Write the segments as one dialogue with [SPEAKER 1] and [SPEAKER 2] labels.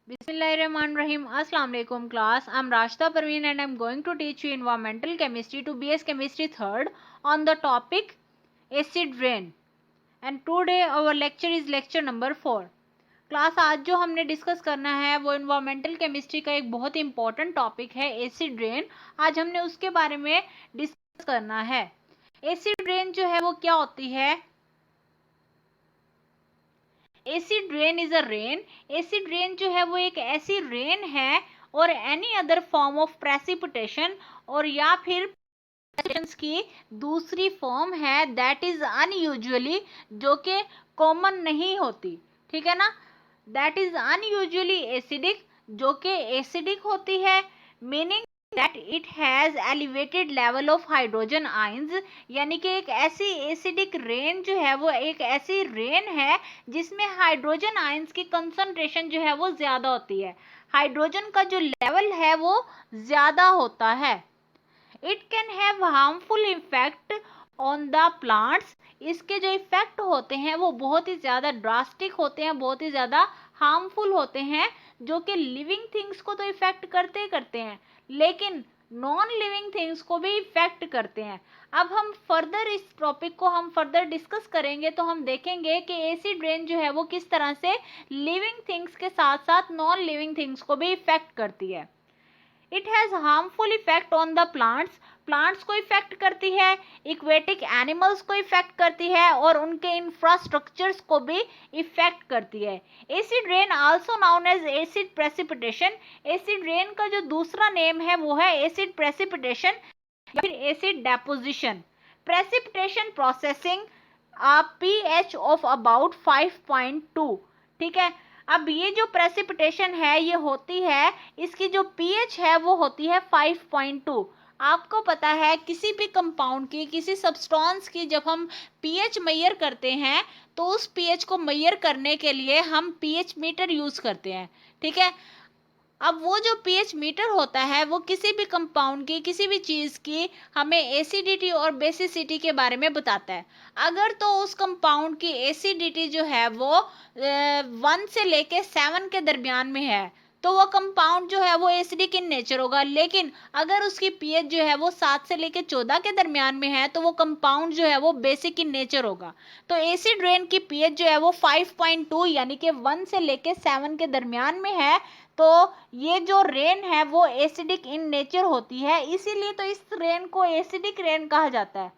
[SPEAKER 1] Bismillahirrahmanirrahim. Assalamu alaikum class. I'm Rashida Parveen and I'm going to teach you environmental chemistry to BS Chemistry 3rd on the topic acid rain. And today our lecture is lecture number 4. Class आज जो हमने discuss करना है वो environmental chemistry का एक बहुत ही important topic है एसिड रेन. आज हमने उसके बारे में डिस्कस करना है. एसिड रेन जो है वो क्या होती है? Acid rain is a rain. Acid rain जो है वो एक ऐसी रेन है और any other form of precipitation और या फिर की दूसरी फॉर्म है दैट इज अनयूजुअली, जो कि कॉमन नहीं होती. ठीक है ना? दैट इज अनयूजुअली एसिडिक, जो कि एसिडिक होती है. Meaning that it has elevated level of hydrogen ions, यानी कि एक ऐसी एसिडिक रेन जो है वो एक ऐसी रेन है जिसमें हाइड्रोजन आयंस की कंसंट्रेशन जो है वो ज्यादा होती है. हाइड्रोजन का जो लेवल है वो ज्यादा होता है. It can have harmful effect on the plants. इसके जो इफेक्ट होते हैं वो बहुत ही ज्यादा ड्रास्टिक होते हैं, बहुत ही ज्यादा हार्मफुल होते हैं, जो कि लिविंग थिंग्स को तो इफेक्ट करते ही करते हैं लेकिन नॉन लिविंग थिंग्स को भी इफेक्ट करते हैं. अब हम फर्दर इस टॉपिक को हम फर्दर डिस्कस करेंगे तो हम देखेंगे कि एसिड रेन जो है वो किस तरह से लिविंग थिंग्स के साथ साथ नॉन लिविंग थिंग्स को भी इफेक्ट करती है. It has harmful effect on the plants. Plants को इफेक्ट करती है, इक्वेटिक एनिमल्स को इफेक्ट करती है और उनके इंफ्रास्ट्रक्चर्स को भी इफेक्ट करती है. Acid rain also known as acid precipitation. Acid rain का जो दूसरा नेम है वो है एसिड प्रेसिपिटेशन या फिर acid deposition. Precipitation processing a pH of about 5.2. ठीक है. अब ये जो प्रेसिपिटेशन है ये होती है, इसकी जो pH है वो होती है 5.2. आपको पता है किसी भी कंपाउंड की, किसी सब्सटेंस की जब हम pH मेजर करते हैं तो उस pH को मेजर करने के लिए हम pH मीटर यूज करते हैं. ठीक है. अब वो जो pH मीटर होता है वो किसी भी कंपाउंड की, किसी भी चीज़ की हमें एसिडिटी और बेसिसिटी के बारे में बताता है. अगर तो उस कंपाउंड की एसिडिटी जो है वो 1 से लेके 7 के दरमियान में है तो वो कंपाउंड जो है वो एसिडिक इन नेचर होगा. लेकिन अगर उसकी pH जो है वो 7 से लेके 14 के दरमियान में है तो वो कंपाउंड जो है वो बेसिक इन नेचर होगा. तो एसिड रेन की pH जो है वो 5.2 यानी कि 1 से लेके 7 के दरमियान में है. तो ये जो रेन है वो एसिडिक इन नेचर होती है, इसीलिए तो इस रेन को एसिडिक रेन कहा जाता है.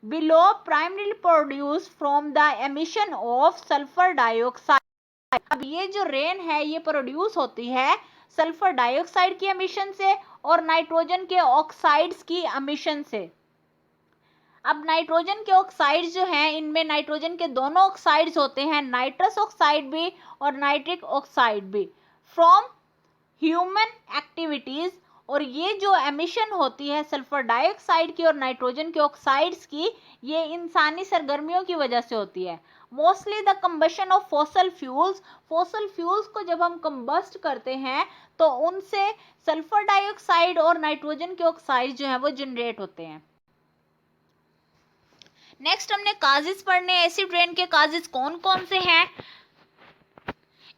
[SPEAKER 1] Below primary produce from the emission of sulphur dioxide. अब ये जो रेन है ये प्रोड्यूस होती है सल्फर डाइऑक्साइड की एमिशन से और नाइट्रोजन के ऑक्साइड्स की एमिशन से. अब नाइट्रोजन के ऑक्साइड्स जो हैं इनमें नाइट्रोजन के दोनों ऑक्साइड्स होते हैं, नाइट्रस ऑक्साइड भी और नाइट्रिक ऑक्साइड भी, फ्रॉम ह्यूमन एक्टिविटीज. और ये जो एमिशन होती है सल्फर डाइऑक्साइड की और नाइट्रोजन के ऑक्साइड्स की, ये इंसानी सरगर्मियों की वजह से होती है. Mostly the combustion of fossil fuels. Fossil fuels को जब हम कंबस्ट करते हैं तो उनसे सल्फर डाइऑक्साइड और नाइट्रोजन के ऑक्साइड जो है वो जनरेट होते हैं. नेक्स्ट हमने काजेस पढ़ने. एसिड रेन के काजेस कौन कौन से हैं?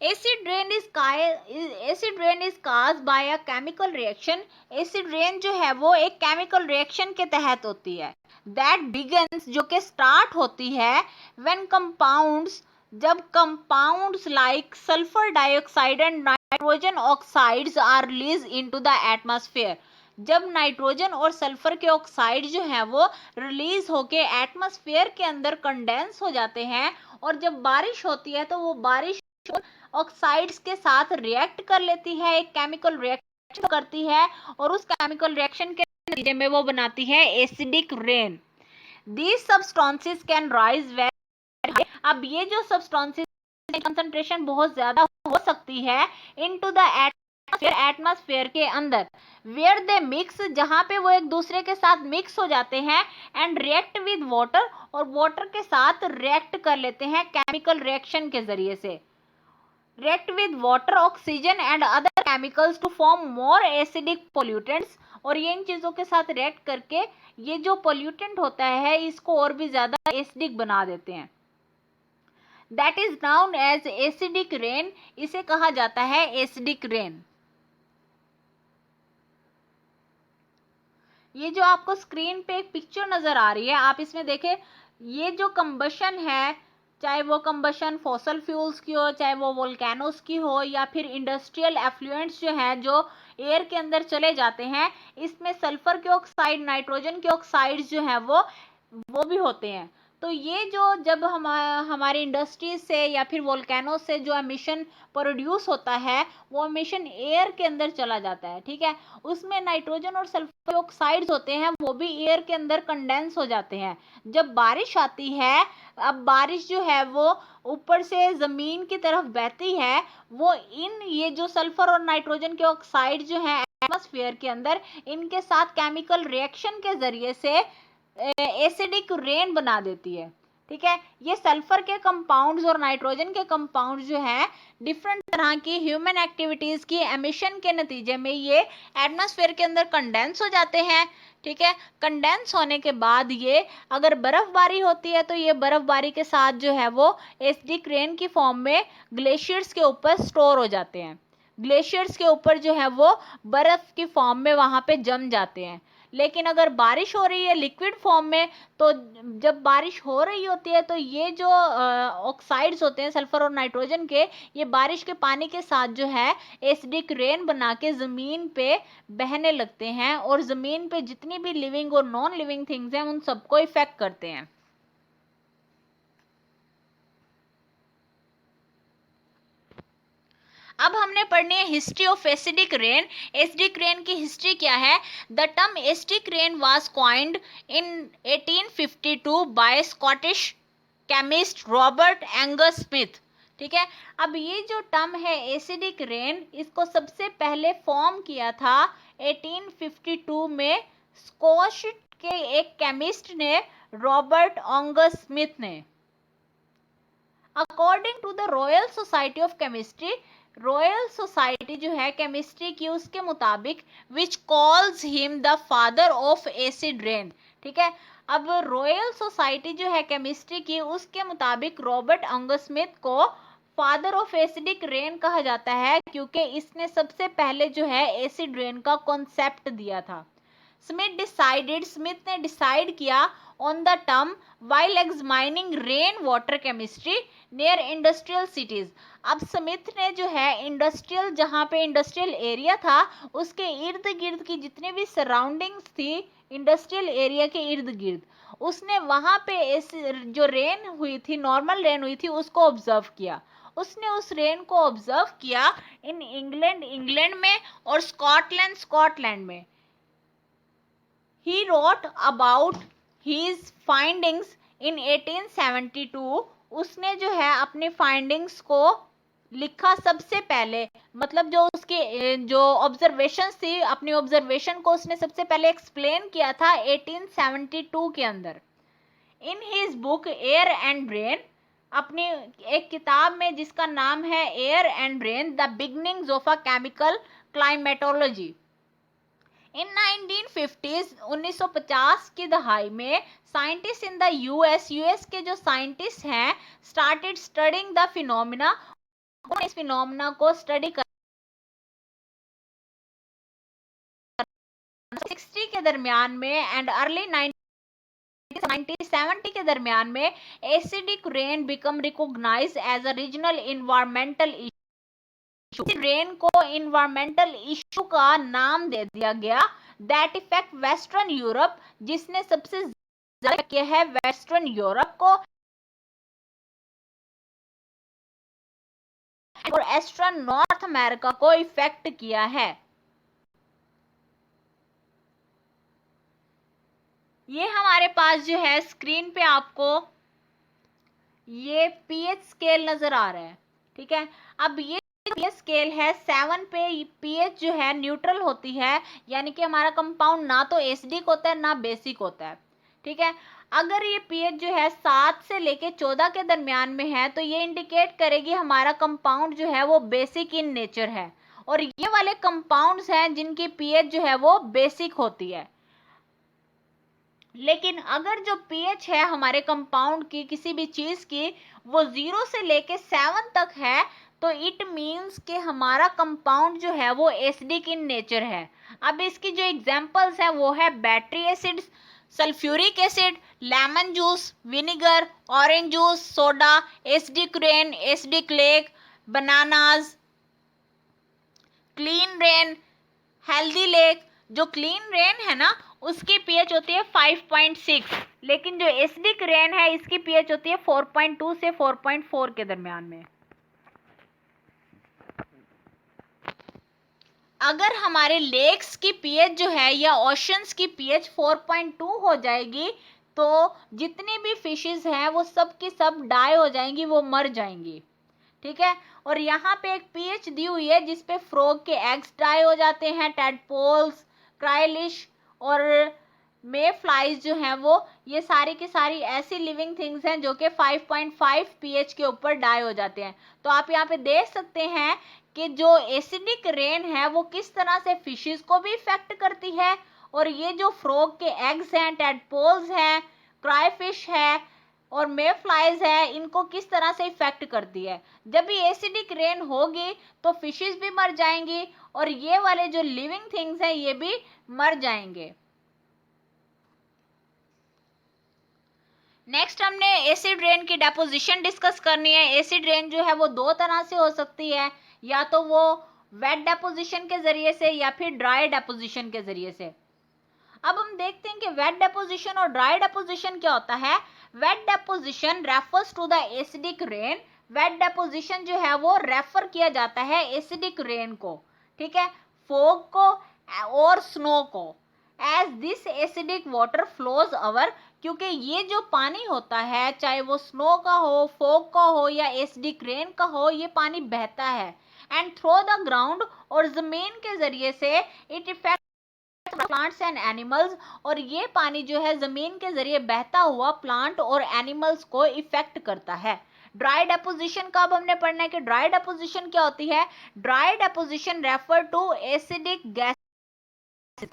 [SPEAKER 1] Acid rain is caused by a chemical reaction. Acid rain जो है वो एक केमिकल रिएक्शन के तहत होती है. दैट बिगन्स, जो कि स्टार्ट होती है व्हेन कंपाउंड्स, जब compounds like sulphur dioxide and nitrogen oxides are released into the atmosphere. जब नाइट्रोजन और सल्फर के ऑक्साइड जो हैं वो रिलीज होके एटमॉस्फेयर के अंदर कंडेंस हो जाते हैं और जब बारिश होती है तो वो बारिश ऑक्साइड्स के साथ रिएक्ट कर लेती है, एक केमिकल रिएक्शन करती है और उस केमिकल रिएक्शन के नतीजे में वो बनाती है acidic rain. These substances can rise very high. अब ये जो सब्सटेंसेस कंसंट्रेशन बहुत ज्यादा हो सकती है इनटू द एटमॉस्फेयर के अंदर, वेयर दे मिक्स, जहां पे वो एक दूसरे के साथ मिक्स हो जाते हैं, एंड रिएक्ट विद वाटर, और वाटर के साथ रिएक्ट कर लेते हैं केमिकल रिएक्शन के जरिए से. react with water, oxygen and other chemicals to form more acidic pollutants. और ये इन चीज़ों के साथ रिएक्ट करके ये जो पोल्यूटेंट होता है इसको और भी ज़्यादा एसिडिक बना देते हैं. That is known as acidic rain, इसे कहा जाता है एसिडिक रेन। ये जो आपको स्क्रीन पे एक पिक्चर नजर आ रही है, आप इसमें देखें, ये जो कंबशन है, चाहे वो कंबशन फॉसल फ्यूल्स की हो, चाहे वो वोल्केनोस की हो, या फिर इंडस्ट्रियल एफ्लुएंट्स जो है जो एयर के अंदर चले जाते हैं, इसमें सल्फर के ऑक्साइड, नाइट्रोजन के ऑक्साइड्स जो है वो भी होते हैं। तो ये जो जब हमारी इंडस्ट्रीज से या फिर वोल्केनो से जो एमिशन प्रोड्यूस होता है, वो एमिशन एयर के अंदर चला जाता है, ठीक है। उसमें नाइट्रोजन और सल्फर ऑक्साइड्स होते हैं, वो भी एयर के अंदर कंडेंस हो जाते हैं। जब बारिश आती है, अब बारिश जो है वो ऊपर से जमीन की तरफ बहती है, वो ये जो सल्फर और नाइट्रोजन के ऑक्साइड जो है एटमॉस्फेयर के अंदर, इनके साथ केमिकल रिएक्शन के जरिए से एसिडिक रेन बना देती है, ठीक है। ये सल्फर के कंपाउंड्स और नाइट्रोजन के कंपाउंड्स जो है डिफरेंट तरह की ह्यूमन एक्टिविटीज की एमिशन के नतीजे में ये एटमॉस्फेयर के अंदर कंडेंस हो जाते हैं, ठीक है। कंडेंस होने के बाद ये अगर बर्फबारी होती है, तो ये बर्फबारी के साथ जो है वो एसिडिक रेन की फॉर्म में ग्लेशियर्स के ऊपर स्टोर हो जाते हैं। ग्लेशियर्स के ऊपर जो है वो बर्फ की फॉर्म में वहां पे जम जाते हैं। लेकिन अगर बारिश हो रही है लिक्विड फॉर्म में, तो जब बारिश हो रही होती है, तो ये जो ऑक्साइड्स होते हैं सल्फर और नाइट्रोजन के, ये बारिश के पानी के साथ जो है एसिडिक रेन बना के ज़मीन पे बहने लगते हैं, और ज़मीन पे जितनी भी लिविंग और नॉन लिविंग थिंग्स हैं उन सबको इफेक्ट करते हैं। अब हमने पढ़नी है history of acidic rain. Acidic rain की हिस्ट्री क्या है? The term acidic rain was coined in 1852 by Scottish chemist Robert Angus Smith, ठीक है। अब ये जो टर्म है एसिडिक रेन, इसको सबसे पहले फॉर्म किया था 1852 में स्कॉश के एक केमिस्ट ने, रॉबर्ट एंगस स्मिथ ने। According to the Royal Society of chemistry, Royal Society जो है केमिस्ट्री की, उसके मुताबिक which calls him the father of acid rain, ठीक है। अब रॉयल सोसाइटी जो है केमिस्ट्री की, उसके मुताबिक रॉबर्ट एंगस स्मिथ को फादर ऑफ एसिडिक रेन कहा जाता है, क्योंकि इसने सबसे पहले जो है एसिड रेन का कॉन्सेप्ट दिया था। स्मिथ ने डिसाइड किया on the term while examining rain water chemistry near industrial cities. अब स्मिथ ने जो है इंडस्ट्रियल, जहाँ पे इंडस्ट्रियल एरिया था, उसके इर्द गिर्द की जितनी भी सराउंडिंग्स थी इंडस्ट्रियल एरिया के इर्द गिर्द, उसने वहाँ पे जो रेन हुई थी, नॉर्मल रेन हुई थी, उसको ऑब्जर्व किया। उसने उस रेन को ऑब्जर्व किया इन इंग्लैंड में और स्कॉटलैंड में। He wrote about his findings in 1872। उसने जो है अपनी फाइंडिंग्स को लिखा सबसे पहले, मतलब जो उसके जो ऑब्जर्वेशंस थी, अपनी ऑब्जर्वेशन को उसने सबसे पहले एक्सप्लेन किया था 1872 के अंदर। In his book air and rain, अपनी एक किताब में जिसका नाम है air and rain, the beginnings of a chemical climatology. In 1950 की दहाई में साइंटिस्ट इन द यूएस के जो साइंटिस्ट हैं स्टार्टेड स्टडिंग द फिनोमिना, इस फिनोमिना को स्टडी कर 60 के दरमियान में एंड अर्ली 1970 के दरमियान में acidic rain became recognised as a regional environmental issue. Rain को इन्वायरमेंटल इशू का नाम दे दिया गया दैट इफेक्ट वेस्टर्न यूरोप, जिसने सबसे ज्यादा किया है वेस्टर्न यूरोप को और ईस्टर्न नॉर्थ अमेरिका को इफेक्ट किया है। ये हमारे पास जो है स्क्रीन पे आपको ये पीएच स्केल नजर आ रहा है, ठीक है। अब ये पीएच स्केल है 7 पे पीएच जो है न्यूट्रल होती है, यानी कि हमारा कंपाउंड ना तो एसिडिक होता है ना बेसिक होता है, ठीक है। अगर ये पीएच जो है 7 से लेके 14 के दरमियान में है, तो ये इंडिकेट करेगी हमारा कंपाउंड जो है वो बेसिक इन नेचर है, और ये वाले कंपाउंड्स हैं जिनकी पीएच जो है वो बेसिक होती है। लेकिन अगर जो पीएच है हमारे कंपाउंड की किसी भी चीज की वो 0 से लेके 7 तक है, तो इट मीन्स कि हमारा कंपाउंड जो है वो एसिडिक इन नेचर है। अब इसकी जो एग्जांपल्स है वो है battery acid, sulphuric acid, lemon juice, vinegar, orange juice, soda, acidic rain, acidic lake, bananas, clean rain, healthy lake. जो क्लीन रेन है ना उसकी पीएच होती है 5.6, लेकिन जो एसिडिक रेन है इसकी पीएच होती है 4.2 से 4.4 के दरमियान में। अगर हमारे लेक्स की पीएच जो है या ओशंस की पीएच 4.2 हो जाएगी तो जितनी भी फिशेस हैं वो सब की सब डाई हो जाएंगी, वो मर जाएंगी। ठीक है, और यहाँ पे एक पीएच दी हुई है जिसपे फ्रॉग के एग्स डाई हो जाते हैं, टैडपोल्स, क्राइलिश और मे फ्लाइज जो हैं वो, ये सारी की सारी ऐसी लिविंग थिंग्स हैं जो कि 5.5 पीएच के ऊपर डाई हो जाते हैं। तो आप यहाँ पे देख सकते हैं कि जो एसिडिक रेन है वो किस तरह से फिशेस को भी इफेक्ट करती है, और ये जो फ्रॉग के एग्स हैं, टैडपोल्स हैं, क्राइफिश है और मे फ्लाइज है, इनको किस तरह से इफेक्ट करती है। जब भी एसिडिक रेन होगी तो फिशेस भी मर जाएंगी और ये वाले जो लिविंग थिंग्स हैं ये भी मर जाएंगे। नेक्स्ट हमने एसिड रेन की डेपोजिशन डिस्कस करनी है। एसिड रेन जो है वो दो तरह से हो सकती है, या तो वो वेट डेपोजिशन के जरिए से या फिर ड्राई डेपोजिशन के जरिए से। अब हम देखते हैं कि वेट डेपोजिशन और ड्राई डेपोजिशन क्या होता है। Wet deposition refers to the acidic rain. Wet deposition जो है वो रेफर किया जाता है एसिडिक रेन को, ठीक है, फॉग को और स्नो को। As this acidic water flows over, क्योंकि ये जो पानी होता है चाहे वो स्नो का हो, फॉग का हो या एसिडिक रेन का हो, ये पानी बहता है एंड थ्रू द ग्राउंड, और जमीन के जरिए से it effect plants and animals, और ये पानी जो है जमीन के जरिए बहता हुआ प्लांट और एनिमल्स को इफेक्ट करता है। ड्राई डेपोजिशन का अब हमने पढ़ना है कि ड्राई डेपोजिशन क्या होती है। Dry deposition refer to acidic gas.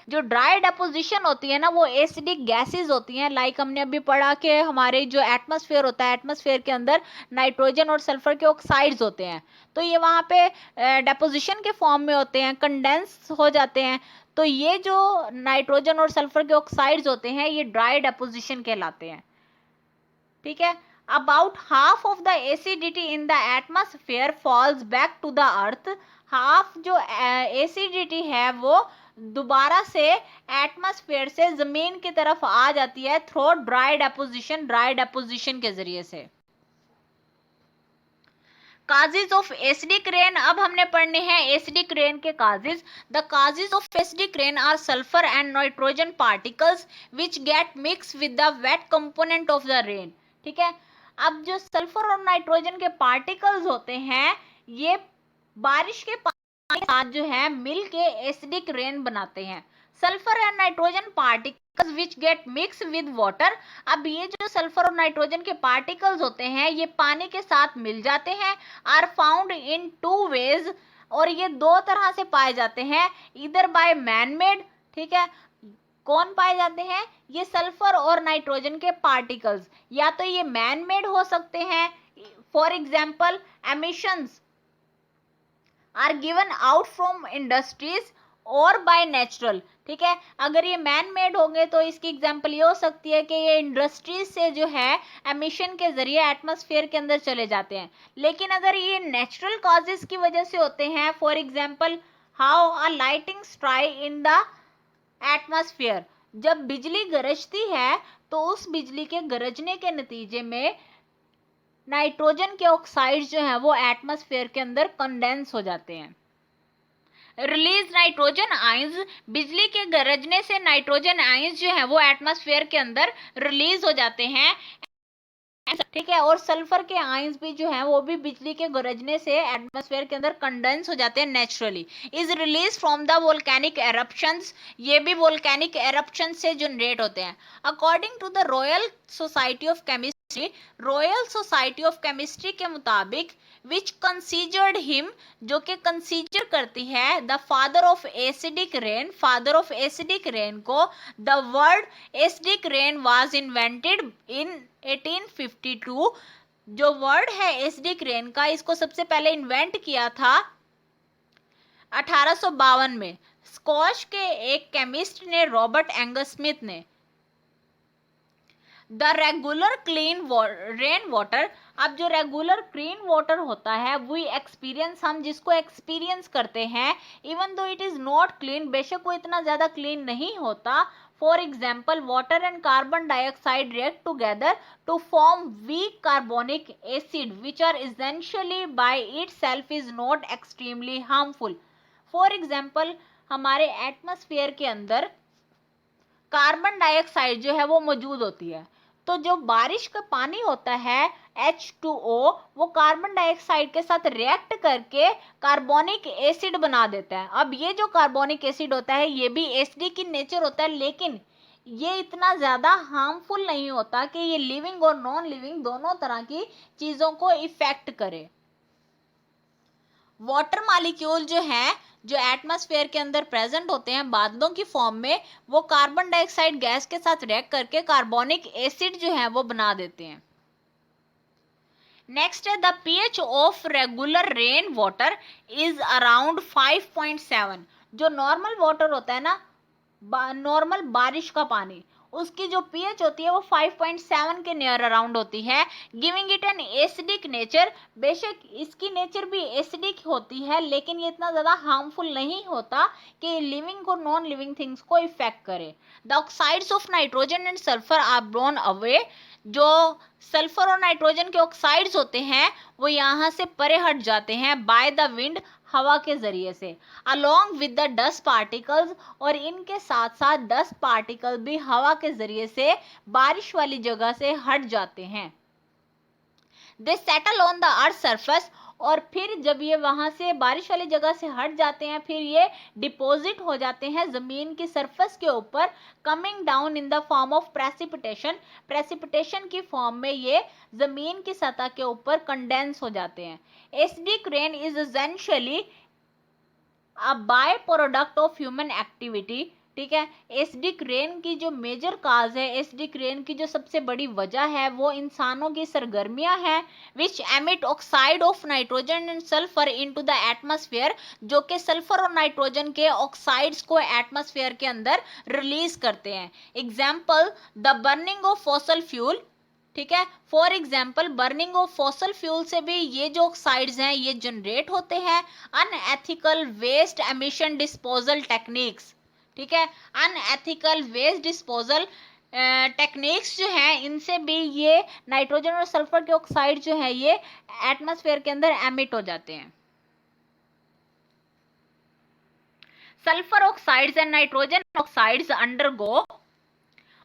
[SPEAKER 1] जो ड्राई डेपोजिशन होती है ना वो एसिडिक गैसेस होती हैं। लाइक हमने अभी पढ़ा कि हमारे जो एटमॉस्फेयर होता है, एटमॉस्फेयर के अंदर नाइट्रोजन और सल्फर के ऑक्साइड्स होते हैं, तो ये वहाँ पे डेपोजिशन के फॉर्म में होते हैं, कंडेंस हो जाते हैं। तो ये जो नाइट्रोजन और सल्फर के ऑक्साइड्स होते हैं ये ड्राई डेपोजिशन कहलाते हैं। ठीक है, about half of the acidity in the atmosphere falls back to the earth. Half जो एसिडिटी है वो दोबारा से एटमॉस्फेयर से जमीन की तरफ आ जाती है through dry deposition, dry deposition के जरिए से। काजेज ऑफ एसिडिक रेन, अब हमने पढ़ने हैं एसिडिक रेन के causes. The causes of acidic rain are sulphur and nitrogen particles which get mix with the wet component of the rain. ठीक है, अब जो सल्फर और नाइट्रोजन के पार्टिकल्स होते हैं ये बारिश के पानी के साथ जो है मिल के एसिडिक रेन बनाते हैं। Sulphur and nitrogen particles which get mix with water. अब ये जो सल्फर और नाइट्रोजन के पार्टिकल्स होते हैं ये पानी के साथ मिल जाते हैं। Are found in two ways, और ये दो तरह से पाए जाते हैं, इधर बाय मैन मेड। ठीक है, कौन पाए जाते हैं ये सल्फर और नाइट्रोजन के पार्टिकल्स, या तो ये मैन मेड हो सकते हैं, for example emissions are given out from industries और बाय नेचुरल। ठीक है, अगर ये मैन मेड होंगे तो इसकी एग्जांपल ये हो सकती है कि ये इंडस्ट्रीज से जो है एमिशन के जरिए एटमॉस्फेयर के अंदर चले जाते हैं। लेकिन अगर ये नेचुरल कॉजेज की वजह से होते हैं, for example how a lighting strike in the atmosphere, जब बिजली गरजती है तो उस बिजली के गरजने के नतीजे में नाइट्रोजन के ऑक्साइड जो है वो एटमॉस्फेयर के अंदर कंडेंस हो जाते हैं। रिलीज नाइट्रोजन आयंस, बिजली के गरजने से नाइट्रोजन आयंस जो है वो एटमॉस्फेयर के अंदर रिलीज हो जाते हैं। ठीक है, और सल्फर के आयंस भी जो है वो भी बिजली के गरजने से एटमॉस्फेयर के अंदर कंडेंस हो जाते हैं naturally. Is release from the volcanic eruptions, ये भी वोल्केनिक एरप्शन से जनरेट होते हैं। According to the Royal Society of chemistry Royal Society of chemistry के मुताबिक विच कंसीडर्ड हिम, जो कि कंसीडर करती है the father of acidic rain, father of acidic rain को, the word acidic rain was invented in 1852। जो वर्ड है acidic rain का, इसको सबसे पहले इन्वेंट किया था 1852 में स्कॉच के एक केमिस्ट ने, रॉबर्ट एंगस स्मिथ ने। The regular clean rain water, अब जो रेगुलर क्लीन वाटर होता है वो एक्सपीरियंस, हम जिसको एक्सपीरियंस करते हैं, even though it is not clean, बेशक वो इतना ज्यादा क्लीन नहीं होता। For example water and carbon dioxide react together to form weak carbonic acid which are essentially by itself is not extremely harmful. For example हमारे atmosphere के अंदर carbon dioxide जो है वो मौजूद होती है, तो जो बारिश का पानी होता है H2O, वो कार्बन डाइऑक्साइड के साथ रिएक्ट करके कार्बोनिक एसिड बना देता है। अब ये जो कार्बोनिक एसिड होता है ये भी एसिडिक की नेचर होता है, लेकिन ये इतना ज्यादा हार्मफुल नहीं होता कि ये लिविंग और नॉन लिविंग दोनों तरह की चीजों को इफेक्ट करे। वाटर मॉलिक्यूल जो है, जो एटमॉस्फेयर के अंदर प्रेजेंट होते हैं बादलों की फॉर्म में, वो कार्बन डाइऑक्साइड गैस के साथ रिएक्ट करके कार्बोनिक एसिड जो है वो बना देते हैं। नेक्स्ट है the pH of regular rain water is around 5.7। जो नॉर्मल वाटर होता है ना, नॉर्मल बारिश का पानी, उसकी जो पीएच होती है वो 5.7 के नियर अराउंड होती है, giving it an acidic nature. बेशक इसकी नेचर भी एसिडिक होती है, लेकिन ये इतना ज़्यादा हार्मफुल नहीं होता कि लिविंग और नॉन लिविंग थिंग्स को इफेक्ट करे। The oxides of nitrogen and sulphur are blown away. जो सल्फर और नाइट्रोजन के ऑक्साइड्स होते हैं वो यहाँ से परे हट जाते हैं बाय द विंड, हवा के जरिए से, along with the dust particles, और इनके साथ साथ डस्ट पार्टिकल भी हवा के जरिए से बारिश वाली जगह से हट जाते हैं। They settle on the earth surface, और फिर जब ये वहां से बारिश वाली जगह से हट जाते हैं फिर ये डिपॉजिट हो जाते हैं जमीन की सरफेस के ऊपर, coming down in the form of precipitation. Precipitation की फॉर्म में ये जमीन की सतह के ऊपर कंडेंस हो जाते हैं। Acidic rain is essentially a by product of human activity. ठीक है, एसिडिक रेन की जो मेजर काज है, एसिडिक रेन की जो सबसे बड़ी वजह है वो इंसानों की सरगर्मियां हैं, which emit oxide of nitrogen and sulphur into the atmosphere, जो कि सल्फर और नाइट्रोजन के ऑक्साइड्स को एटमॉस्फेयर के अंदर रिलीज करते हैं। Example the burning of fossil fuel. ठीक है, for example burning of fossil fuel से भी ये जो ऑक्साइड्स हैं ये जनरेट होते हैं। Unethical waste emission disposal techniques. ठीक है, अनएथिकल वेस्ट डिस्पोजल टेक्निक्स जो हैं इनसे भी ये नाइट्रोजन और सल्फर के ऑक्साइड जो है ये एटमॉस्फेयर के अंदर एमिट हो जाते हैं। Sulphur oxides and nitrogen oxides undergo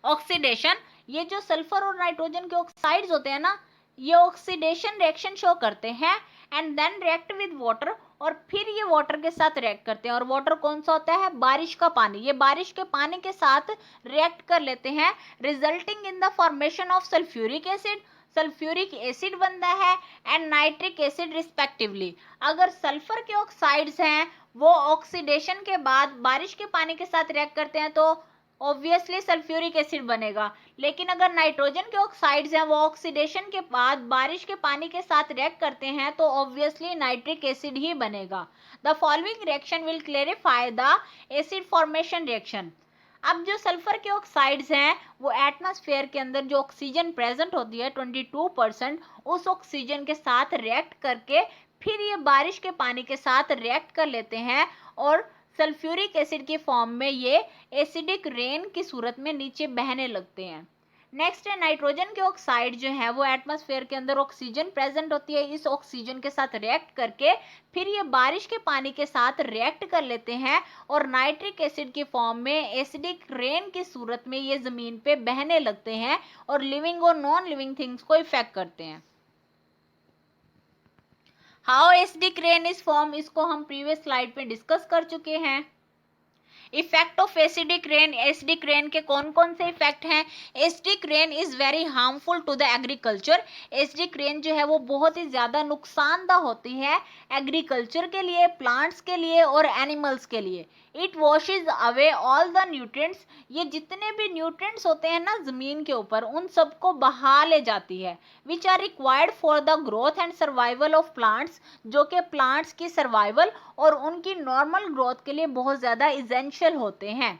[SPEAKER 1] oxidation. ये जो सल्फर और नाइट्रोजन के ऑक्साइड्स होते हैं ना, ये ऑक्सीडेशन रिएक्शन शो करते हैं and then react with water, और फिर ये वाटर के साथ रिएक्ट करते हैं। और वाटर कौन सा होता है? बारिश का पानी। ये बारिश के पानी के साथ रिएक्ट कर लेते हैं, resulting in the formation of sulphuric acid. Sulphuric acid बनता है एंड नाइट्रिक एसिड रिस्पेक्टिवली। अगर सल्फर के ऑक्साइड्स हैं वो ऑक्सीडेशन के बाद बारिश के पानी के साथ रिएक्ट करते हैं तो ऑब्वियसली सल्फ्यूरिक एसिड बनेगा, लेकिन अगर नाइट्रोजन के ऑक्साइड्स हैं वो ऑक्सीडेशन के बाद बारिश के पानी के साथ रिएक्ट करते हैं तो ऑब्वियसली नाइट्रिक एसिड ही बनेगा। The following reaction will clarify the acid formation reaction. अब जो सल्फर के ऑक्साइड्स हैं वो एटमॉस्फेयर के अंदर जो ऑक्सीजन प्रेजेंट होती है 22%, उस ऑक्सीजन के साथ रिएक्ट करके फिर ये बारिश के पानी के साथ रिएक्ट कर लेते हैं और सल्फ्यूरिक एसिड के फॉर्म में ये एसिडिक रेन की सूरत में नीचे बहने लगते हैं। नेक्स्ट है नाइट्रोजन के ऑक्साइड जो है वो एटमॉस्फेयर के अंदर ऑक्सीजन प्रेजेंट होती है, इस ऑक्सीजन के साथ रिएक्ट करके फिर ये बारिश के पानी के साथ रिएक्ट कर लेते हैं और नाइट्रिक एसिड के फॉर्म में एसिडिक रेन की सूरत में ये जमीन पे बहने लगते हैं और लिविंग और नॉन लिविंग थिंग्स को इफेक्ट करते हैं। How acidic rain is form, इसको हम प्रीवियस स्लाइड पे डिस्कस कर चुके हैं। Effect of acidic rain, acidic rain के कौन कौन से इफेक्ट हैं? Acidic rain is very harmful to the agriculture. Acidic rain जो है वो बहुत ही ज्यादा नुकसानदा होती है एग्रीकल्चर के लिए, प्लांट्स के लिए और एनिमल्स के लिए। It washes away all the nutrients, ये जितने भी न्यूट्रिएंट्स होते हैं ना जमीन के ऊपर उन सबको बहा ले जाती है। Which are required for the growth and survival of plants, जो कि प्लांट्स की सर्वाइवल और उनकी नॉर्मल ग्रोथ के लिए बहुत ज़्यादा इसेंशियल होते हैं।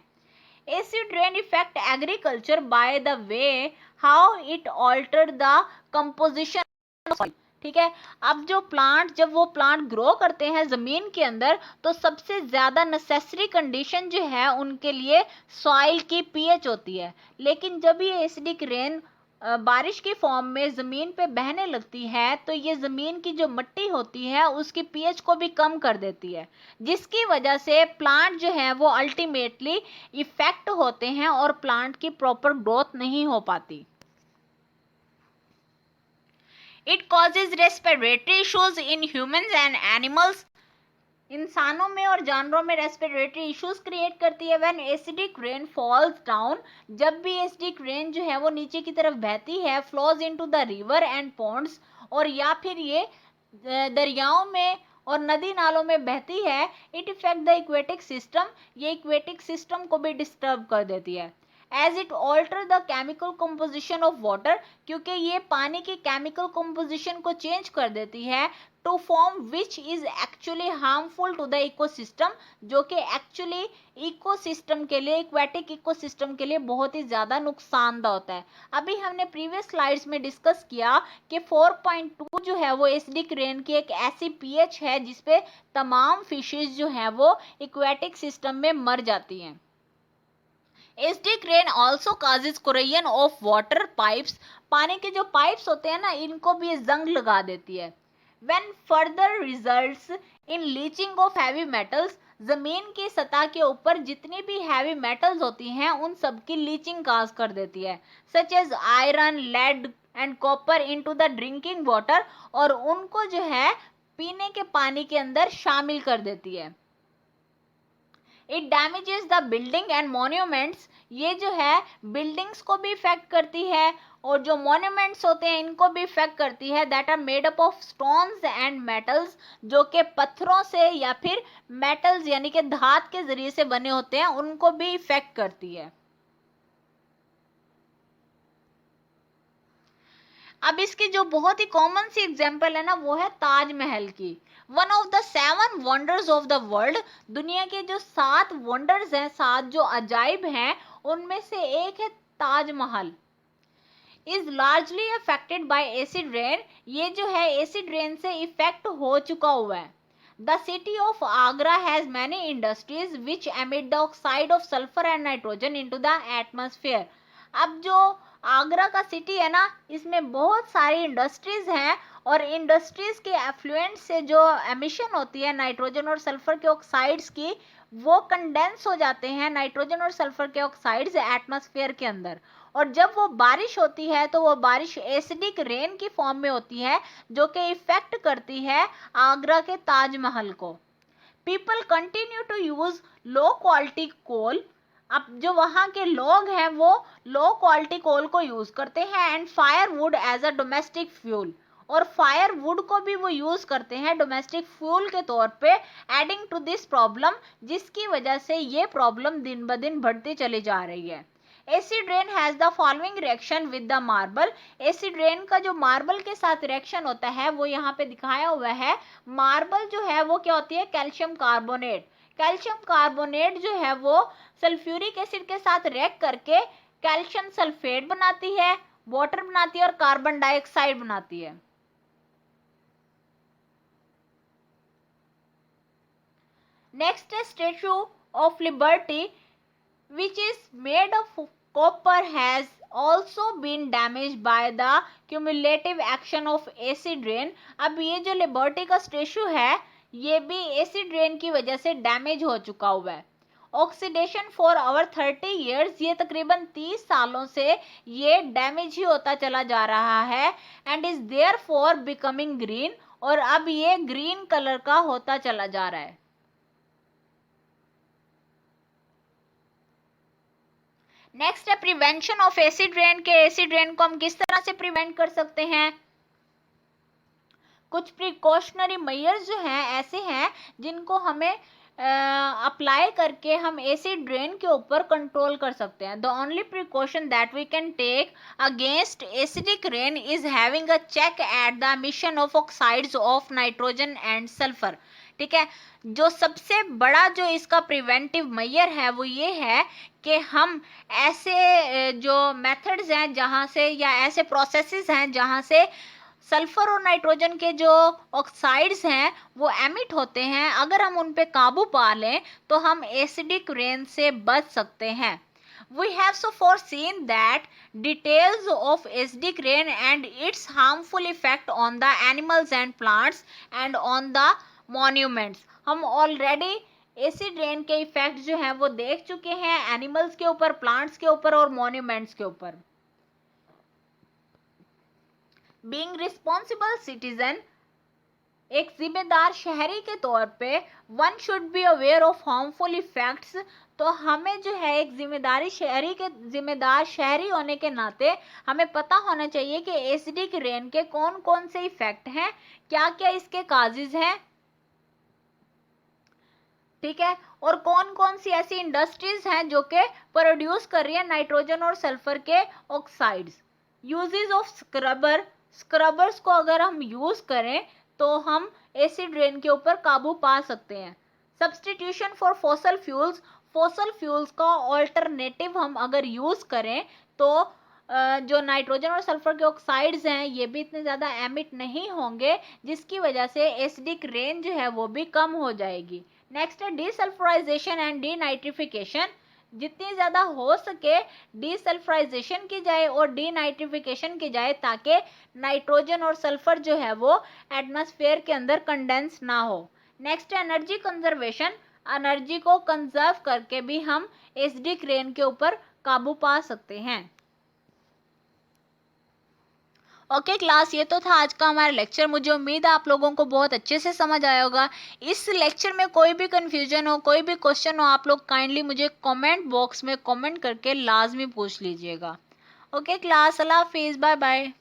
[SPEAKER 1] Acid rain effect agriculture by the way how it alter the composition of soil. ठीक है, अब जो प्लांट, जब वो प्लांट ग्रो करते हैं जमीन के अंदर तो सबसे ज्यादा नेसेसरी कंडीशन जो है उनके लिए सॉइल की पीएच होती है। लेकिन जब ये एसिडिक रेन बारिश की फॉर्म में जमीन पे बहने लगती है तो ये जमीन की जो मिट्टी होती है उसकी पीएच को भी कम कर देती है, जिसकी वजह से प्लांट जो है वो अल्टीमेटली इफेक्ट होते हैं और प्लांट की प्रॉपर ग्रोथ नहीं हो पाती। It causes respiratory issues in humans and animals. इंसानों में और जानवरों में रेस्पिरेटरी इश्यूज क्रिएट करती है। When acidic rain falls down, जब भी एसिडिक रेन जो है वो नीचे की तरफ बहती है, flows into the river and ponds, और या फिर ये दरियाओं में और नदी नालों में बहती है, it effect the aquatic system, ये इक्वेटिक सिस्टम को भी डिस्टर्ब कर देती है। As it alter the chemical composition of water, क्योंकि ये पानी की केमिकल कंपोजिशन को चेंज कर देती है, to form which is actually harmful to the ecosystem, जो कि एक्चुअली इकोसिस्टम के लिए, इक्वेटिक इकोसिस्टम के लिए बहुत ही ज़्यादा नुकसानदा होता है। अभी हमने प्रीवियस स्लाइड्स में डिस्कस किया कि 4.2 जो है वो एसिडिक रेन की एक ऐसी पीएच है जिसपे तमाम फिशेज जो हैं वो इक्वेटिक सिस्टम में मर जाती हैं। Acidic rain also causes corrosion of water pipes, पानी के जो पाइप्स होते हैं ना इनको भी ये जंग लगा देती है। When further results in leaching of heavy metals, जमीन की सतह के ऊपर जितनी भी हैवी मेटल्स होती हैं उन सब की लीचिंग काज कर देती है, such as iron, lead and copper into the drinking water, और उनको जो है पीने के पानी के अंदर शामिल कर देती है। It damages the building and monuments, ये जो है बिल्डिंग्स को भी इफेक्ट करती है और जो मॉन्यूमेंट्स होते हैं इनको भी इफेक्ट करती है, that are made up of stones and metals, जो कि पत्थरों से या फिर मेटल्स यानी कि धात के जरिए से बने होते हैं, उनको भी इफेक्ट करती है। अब इसकी जो बहुत ही कॉमन सी एग्जांपल है ना वो है ताजमहल की। One of the 7 wonders of the world, दुनिया के जो 7 वंडर्स हैं, 7 जो अजाइब हैं, उनमें से एक है Taj Mahal. Is largely affected by acid rain, ये जो है एसिड रेन से इफेक्ट हो चुका हुआ है। The city of Agra has many industries which emit the oxide of sulphur and nitrogen into the atmosphere. अब जो आगरा का सिटी है ना इसमें बहुत सारी इंडस्ट्रीज हैं और इंडस्ट्रीज के एफ्लुएंट से जो एमिशन होती है नाइट्रोजन और सल्फर के ऑक्साइड्स की, वो कंडेंस हो जाते हैं नाइट्रोजन और सल्फर के ऑक्साइड्स एटमॉस्फेयर के अंदर, और जब वो बारिश होती है तो वो बारिश एसिडिक रेन की फॉर्म में होती है जो कि इफेक्ट करती है आगरा के ताजमहल को। People continue to use low quality coal, अब जो वहाँ के लोग हैं वो लो क्वालिटी कोल को यूज करते हैं, and fire wood as a domestic fuel, और फायर वुड को भी वो यूज करते हैं डोमेस्टिक फ्यूल के तौर पे, एडिंग टू दिस प्रॉब्लम, जिसकी वजह से ये प्रॉब्लम दिन ब दिन बढ़ती चली जा रही है। Acid rain has the following reaction with the marble, acid rain का जो मार्बल के साथ रिएक्शन होता है वो यहाँ पे दिखाया हुआ है। मार्बल जो है वो क्या होती है, कैल्शियम कार्बोनेट। कैल्शियम कार्बोनेट जो है वो सल्फ्यूरिक एसिड के साथ रिएक्ट करके कैल्शियम सल्फेट बनाती है, वाटर बनाती है और कार्बन डाइऑक्साइड बनाती है। नेक्स्ट है statue of liberty which is made of copper has also been damaged by the cumulative action of acid rain। अब ये जो लिबर्टी का स्टैच्यू है ये भी एसिड रेन की वजह से डैमेज हो चुका हुआ है। ऑक्सीडेशन फॉर ओवर 30 years, ये तकरीबन 30 सालों से ये डैमेज ही होता चला जा रहा है, and is there for becoming green, और अब ये ग्रीन कलर का होता चला जा रहा है। नेक्स्ट है प्रिवेंशन ऑफ एसिड रेन के एसिड रेन को हम किस तरह से प्रिवेंट कर सकते हैं। कुछ प्रिकॉशनरी मेजर्स जो हैं ऐसे हैं जिनको हमें अप्लाई करके हम एसिड रेन के ऊपर कंट्रोल कर सकते हैं। The only precaution that we can take against acidic rain is having a check at the emission of oxides of nitrogen and sulphur. ठीक है, जो सबसे बड़ा जो इसका प्रिवेंटिव मेजर है वो ये है कि हम ऐसे जो मेथड्स हैं जहाँ से या ऐसे प्रोसेसेस हैं जहाँ से सल्फर और नाइट्रोजन के जो ऑक्साइड्स हैं वो एमिट होते हैं, अगर हम उन पे काबू पा लें तो हम एसिडिक रेन से बच सकते हैं। We have so foreseen that details of acidic rain and its harmful effect on the animals and plants and on the monuments। हम ऑलरेडी एसिड रेन के इफेक्ट जो हैं वो देख चुके हैं एनिमल्स के ऊपर, प्लांट्स के ऊपर और मॉन्यूमेंट्स के ऊपर। बीइंग रिस्पॉन्सिबल सिटीजन, एक जिम्मेदार शहरी के तौर पे, one should be aware of harmful effects. तो हमें जो है एक जिम्मेदार शहरी होने के नाते हमें पता होना चाहिए कि एसिडिक रेन के कौन कौन से इफेक्ट हैं, क्या क्या इसके काजेज हैं, ठीक है, और कौन कौन सी ऐसी इंडस्ट्रीज हैं जो कि प्रोड्यूस कर रही है नाइट्रोजन और सल्फर के ऑक्साइड्स। यूजेस ऑफ स्क्रबर्स को अगर हम यूज करें तो हम एसिड रेन के ऊपर काबू पा सकते हैं। सब्सटीट्यूशन फॉर फॉसल फ्यूल्स का ऑल्टरनेटिव हम अगर यूज करें तो जो नाइट्रोजन और सल्फर के ऑक्साइड्स हैं ये भी इतने ज़्यादा एमिट नहीं होंगे, जिसकी वजह से एसिडिक रेन जो है वो भी कम हो जाएगी। नेक्स्ट है डीसल्फराइजेशन एंड डीनाइट्रिफिकेशन। जितनी ज़्यादा हो सके डीसल्फराइजेशन की जाए और डीनाइट्रिफिकेशन की जाए ताकि नाइट्रोजन और सल्फर जो है वो एटमॉस्फेयर के अंदर कंडेंस ना हो। नेक्स्ट है एनर्जी कंजर्वेशन। एनर्जी को कंजर्व करके भी हम एसिडिक रेन के ऊपर काबू पा सकते हैं। ओके क्लास, ये तो था आज का हमारा लेक्चर। मुझे उम्मीद है आप लोगों को बहुत अच्छे से समझ आया होगा। इस लेक्चर में कोई भी कन्फ्यूजन हो, कोई भी क्वेश्चन हो, आप लोग काइंडली मुझे कमेंट बॉक्स में कमेंट करके लाजमी पूछ लीजिएगा। ओके क्लास, अल्लाह हाफिज़, बाय बाय।